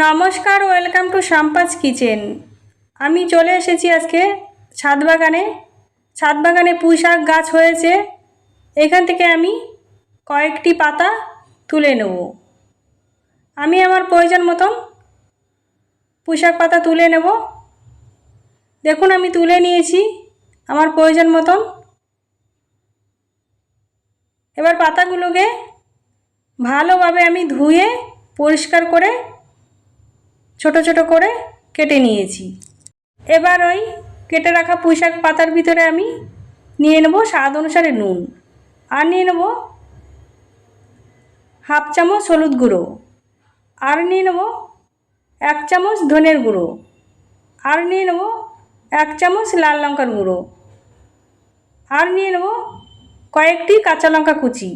নমস্কার, welcome to শাম্পাস kitchen. আমি চলে এসেছি আজকে ছাদ বাগানে পুঁই শাক গাছ হয়েছে। এখান থেকে আমি কয়েকটি পাতা তুলে নেব। আমি আমার প্রয়োজন মতন পুঁই শাক পাতা তুলে নেব। দেখুন আমি তুলে নিয়েছি আমার প্রয়োজন মতন। এবার পাতাগুলোকে ভালোভাবে আমি ধুয়ে পরিষ্কার করে ছোট ছোট করে কেটে নিয়েছি। এবার ওই কেটে রাখা পুঁই শাক পাতার ভিতরে আমি নিয়ে নেব স্বাদ অনুসারে নুন, আর নিয়ে নেব হাফ চামচ হলুদ গুঁড়ো, আর নিয়ে নেব 1 চামচ ধনের গুঁড়ো, আর নিয়ে নেব 1 চামচ লাল লঙ্কার গুঁড়ো, আর নিয়ে নেব কয়েকটি কাঁচা লঙ্কা কুচি।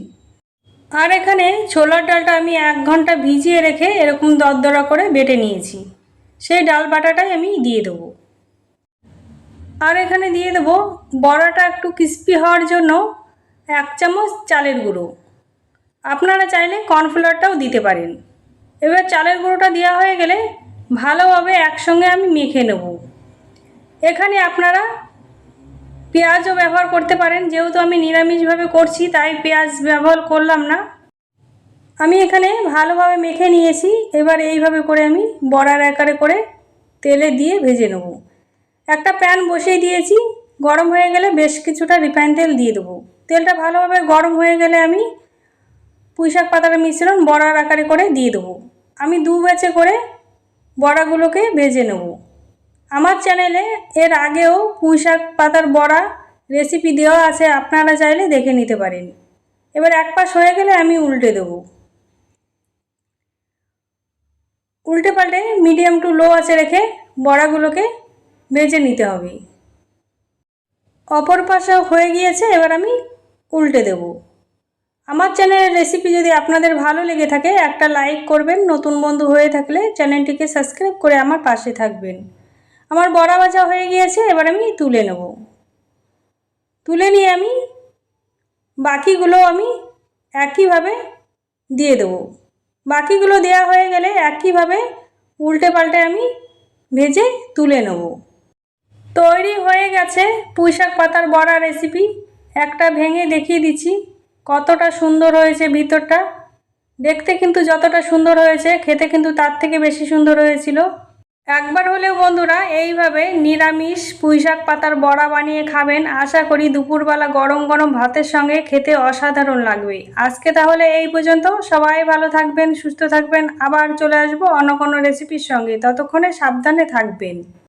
আর এখানে ছোলার ডালটা আমি 1 ঘন্টা ভিজিয়ে রেখে এরকম দরদরা করে বেটে নিয়েছি। সেই ডাল বাটাটাই আমি দিয়ে দেবো। আর এখানে দিয়ে দেবো বড়াটা একটু ক্রিস্পি হওয়ার জন্য 1 চামচ চালের গুঁড়ো। আপনারা চাইলে কর্নফ্লাওয়ারটাও দিতে পারেন। এবার চালের গুঁড়োটা দেওয়া হয়ে গেলে ভালোভাবে একসঙ্গে আমি মেখে নেব। এখানে আপনারা পেঁয়াজও ব্যবহার করতে পারেন, যেহেতু আমি নিরামিষভাবে করছি তাই পেঁয়াজ ব্যবহার করলাম না। আমি এখানে ভালোভাবে মেখে নিয়েছি। এবার এইভাবে করে আমি বড়ার আকারে করে তেলে দিয়ে ভেজে নেব। একটা প্যান বসিয়ে দিয়েছি, গরম হয়ে গেলে বেশ কিছুটা রিফাইন তেল দিয়ে দেবো। তেলটা ভালোভাবে গরম হয়ে গেলে আমি পুঁই শাক পাতার মিশ্রণ বড়ার আকারে করে দিয়ে দেবো। আমি 2 ব্যাচে করে বড়াগুলোকে ভেজে নেব। আমার চ্যানেলে এর আগেও পুঁই শাক পাতার বড়া রেসিপি দেওয়া আছে, আপনারা চাইলে দেখে নিতে পারেন। এবার এক পাশ হয়ে গেলে আমি উল্টে দেবো। উল্টে পাল্টে মিডিয়াম টু লো আঁচে রেখে বড়াগুলোকে ভেজে নিতে হবে। অপর পাশে হয়ে গিয়েছে, এবার আমি উল্টে দেব। আমার চ্যানেলের রেসিপি যদি আপনাদের ভালো লেগে থাকে একটা লাইক করবেন, নতুন বন্ধু হয়ে থাকলে চ্যানেলটিকে সাবস্ক্রাইব করে আমার পাশে থাকবেন। আমার বড়া ভাজা হয়ে গিয়েছে, এবার আমি তুলে নেব। তুলে নিয়ে আমি বাকিগুলো আমি একইভাবে দিয়ে দেবো। বাকিগুলো দেওয়া হয়ে গেলে একইভাবে উল্টে পাল্টে আমি ভেজে তুলে নেব। তৈরি হয়ে গেছে পুঁই শাক পাতার বড়া রেসিপি। একটা ভেঙে দেখিয়ে দিচ্ছি কতটা সুন্দর হয়েছে ভিতরটা। দেখতে কিন্তু যতটা সুন্দর হয়েছে, খেতে কিন্তু তার থেকে বেশি সুন্দর হয়েছিল। একবার হলেও বন্ধুরা এইভাবে নিরামিষ পুঁই শাক পাতার বড়া বানিয়ে খাবেন। আশা করি দুপুরবেলা গরম গরম ভাতের সঙ্গে খেতে অসাধারণ লাগবে। আজকে তাহলে এই পর্যন্ত। সবাই ভালো থাকবেন, সুস্থ থাকবেন। আবার চলে আসবো অন্য কোনো রেসিপির সঙ্গে। ততক্ষণে সাবধানে থাকবেন।